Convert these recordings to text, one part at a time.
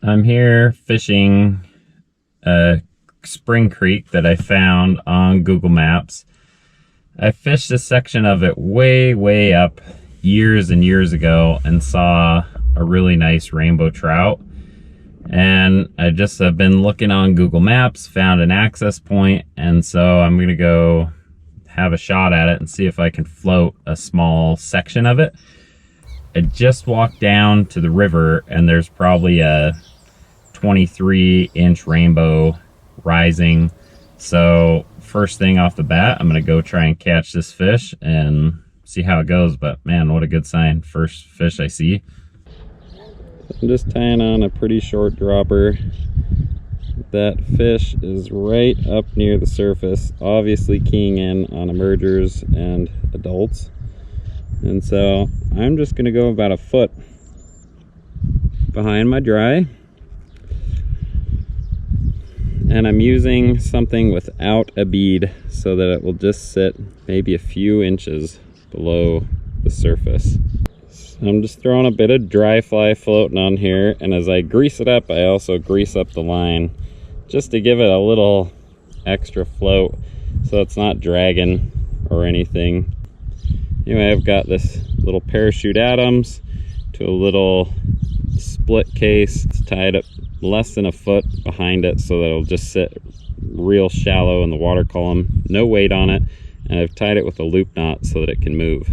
I'm here fishing a spring creek that I found on Google Maps. I fished a section of it way up years and years ago and saw a really nice rainbow trout. And I just have been looking on Google Maps, found an access point, and so I'm gonna go have a shot at it and see if I can float a small section of it. I just walked down to the river and there's probably a 23-inch rainbow rising. So first thing off the bat, I'm gonna go try and catch this fish and see how it goes. But man, what a good sign. First fish I see. I'm just tying on a pretty short dropper. That fish is right up near the surface, obviously keying in on emergers and adults. And so I'm just gonna go about a foot behind my dry. And I'm using something without a bead so that it will just sit maybe a few inches below the surface. So I'm just throwing a bit of dry fly floating on here, and as I grease it up, I also grease up the line just to give it a little extra float so it's not dragging or anything. Anyway, I've got this little parachute Adams to a little split case. It's tied up less than a foot behind it so that it'll just sit real shallow in the water column, no weight on it, and I've tied it with a loop knot so that it can move.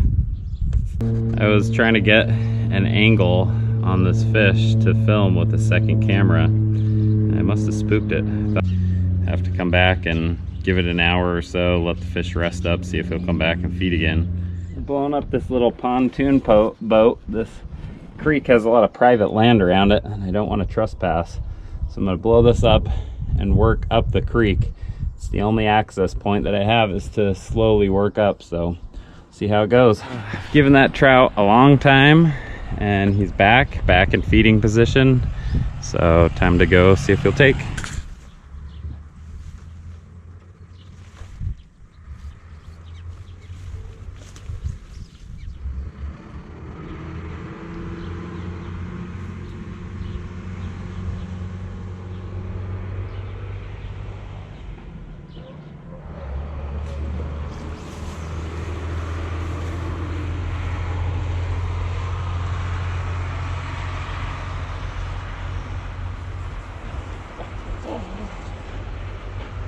I was trying to get an angle on this fish to film with the second camera. I must have spooked it. I have to come back and give it an hour or so, let the fish rest up, see if he'll come back and feed again. Blowing up this little pontoon boat. This creek has a lot of private land around it and I don't want to trespass. So I'm going to blow this up and work up the creek. It's the only access point that I have is to slowly work up, so see how it goes. I've given that trout a long time and he's back in feeding position. So time to go see if he'll take.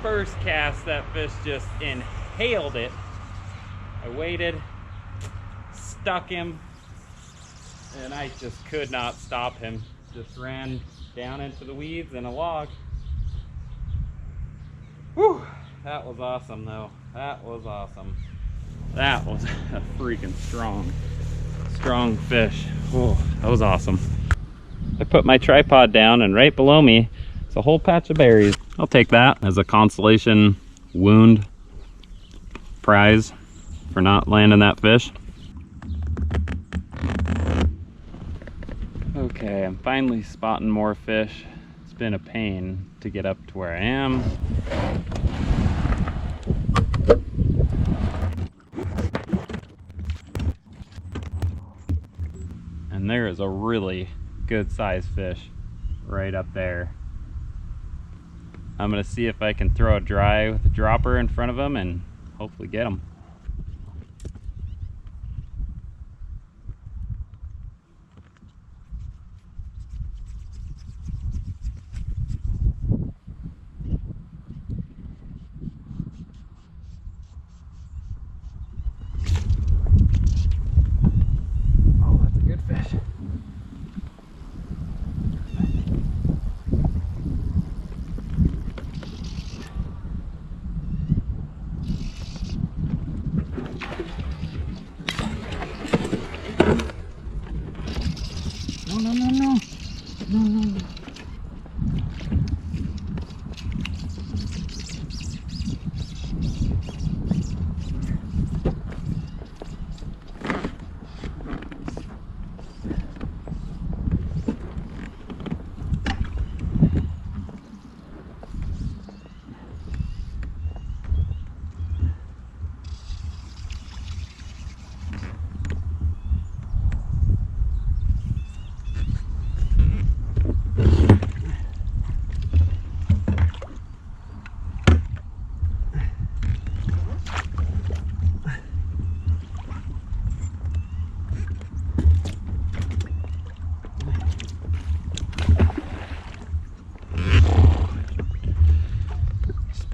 First cast, that fish just inhaled it. I waited, stuck him, and I just could not stop him. Just ran down into the weeds and a log. Whew, that was awesome though. That was awesome. That was a freaking strong fish. Whoa, that was awesome. I put my tripod down and right below me a whole patch of berries. I'll take that as a consolation wound prize for not landing that fish. Okay, I'm finally spotting more fish. It's been a pain to get up to where I am. And there is a really good sized fish right up there. I'm gonna see if I can throw a dry with a dropper in front of him and hopefully get him. Oh, that's a good fish. No.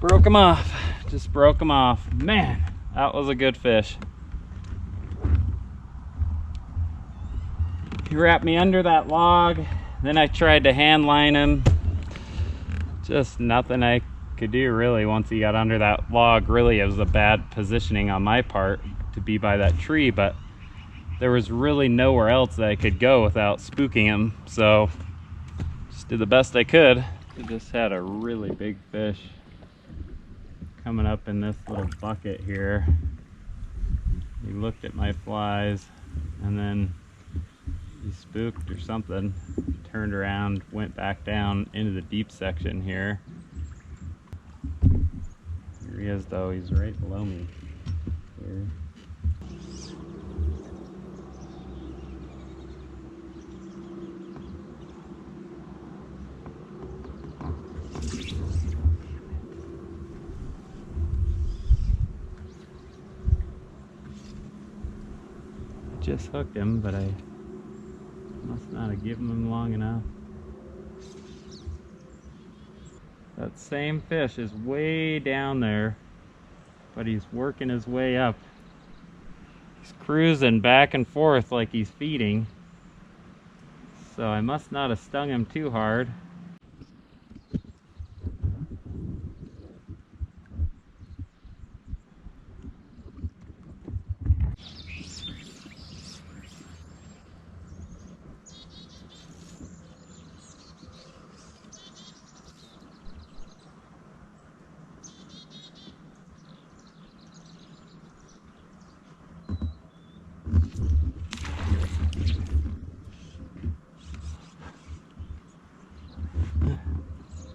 Broke him off. Just broke him off. Man, that was a good fish. He wrapped me under that log. Then I tried to hand line him. Just nothing I could do really once he got under that log. Really, it was a bad positioning on my part to be by that tree, but there was really nowhere else that I could go without spooking him. So just did the best I could. I just had a really big fish coming up in this little bucket here. He looked at my flies and then he spooked or something, turned around, went back down into the deep section here. Here he is though, he's right below me here. Just hooked him, but I must not have given him long enough. That same fish is way down there, but he's working his way up. He's cruising back and forth like he's feeding. So I must not have stung him too hard.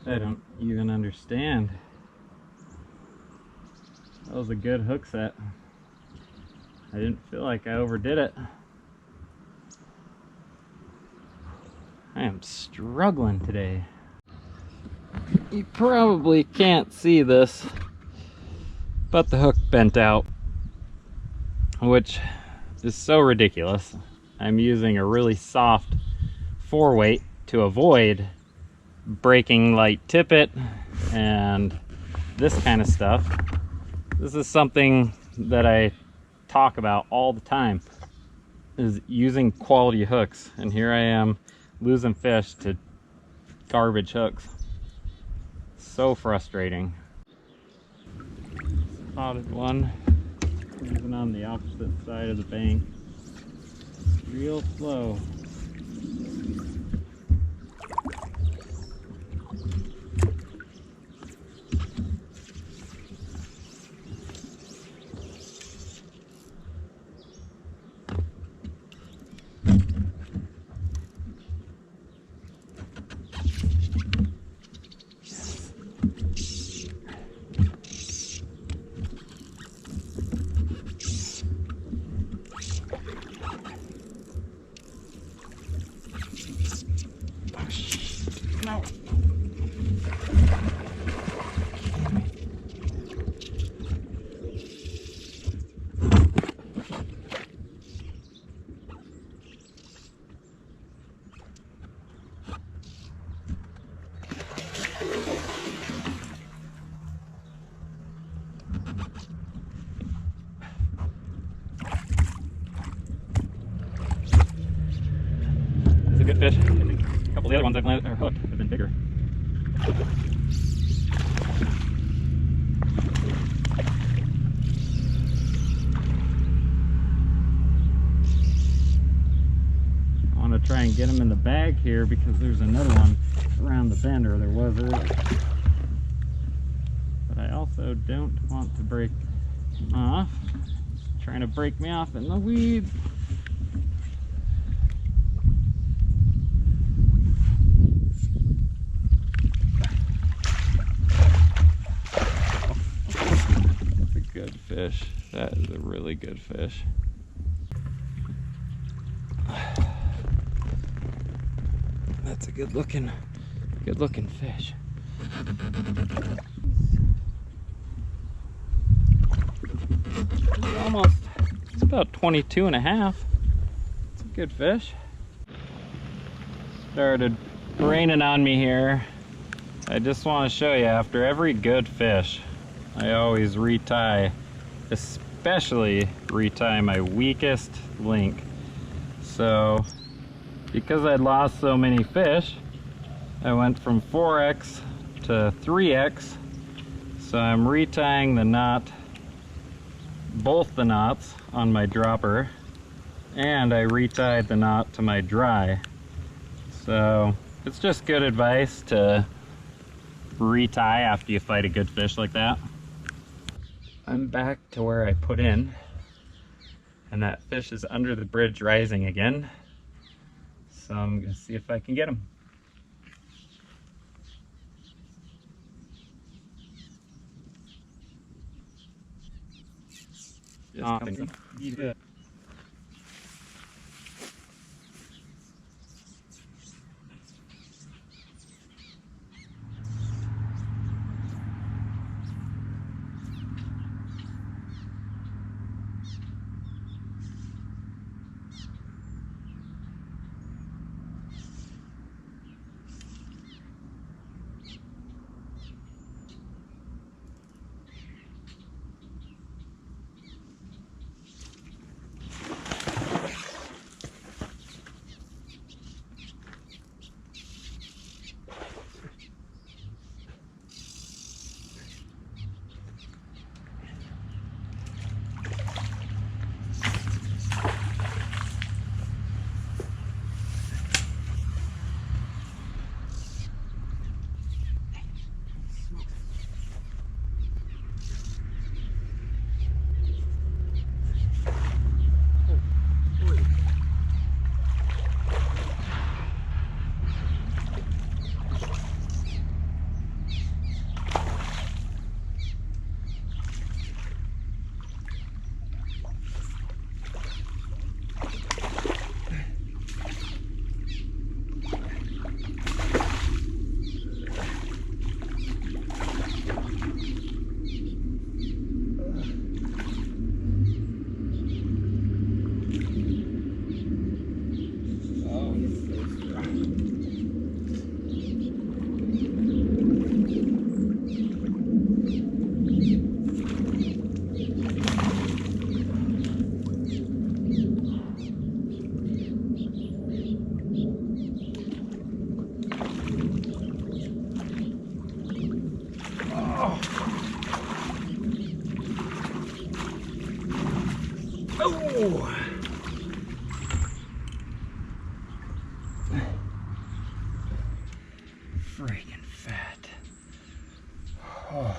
I don't even understand. That was a good hook set. I didn't feel like I overdid it. I am struggling today. You probably can't see this, but the hook bent out, which is so ridiculous. I'm using a really soft 4-weight to avoid breaking light tippet and this kind of stuff. This is something that I talk about all the time, is using quality hooks, and here I am losing fish to garbage hooks. So frustrating. Spotted one, even on the opposite side of the bank. Real slow. No. It's a good fish. A couple of the other ones I've landed or hooked have been bigger. I want to try and get him in the bag here because there's another one around the bend, or there was it. But I also don't want to break him off. He's trying to break me off in the weeds. Good fish. That is a really good fish. That's a good looking fish. It's about 22 and a half. It's a good fish. Started raining on me here. I just want to show you, after every good fish, I always retie, especially retie my weakest link. So, because I'd lost so many fish, I went from 4X to 3X. So I'm retying the knot, both the knots on my dropper, and I retied the knot to my dry. So it's just good advice to retie after you fight a good fish like that. I'm back to where I put in, and that fish is under the bridge rising again. So I'm gonna see if I can get him. Yeah. Oh! Freaking fat. Oh,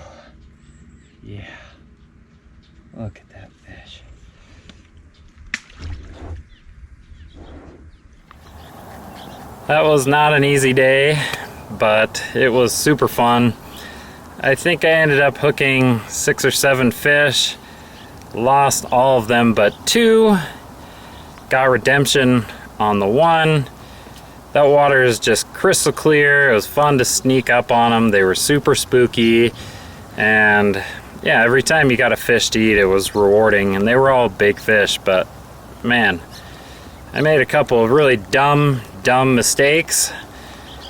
yeah. Look at that fish. That was not an easy day, but it was super fun. I think I ended up hooking 6 or 7 fish. Lost all of them but 2. Got redemption on the 1. That water is just crystal clear. It was fun to sneak up on them. They were super spooky, and yeah, every time you got a fish to eat, it was rewarding. And they were all big fish, but man, I made a couple of really dumb mistakes.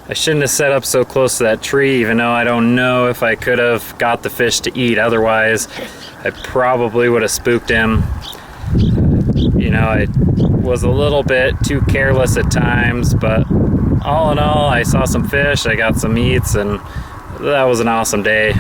I shouldn't have set up so close to that tree, even though I don't know if I could have got the fish to eat. Otherwise, I probably would have spooked him. You know, I was a little bit too careless at times, but all in all, I saw some fish, I got some eats, and that was an awesome day.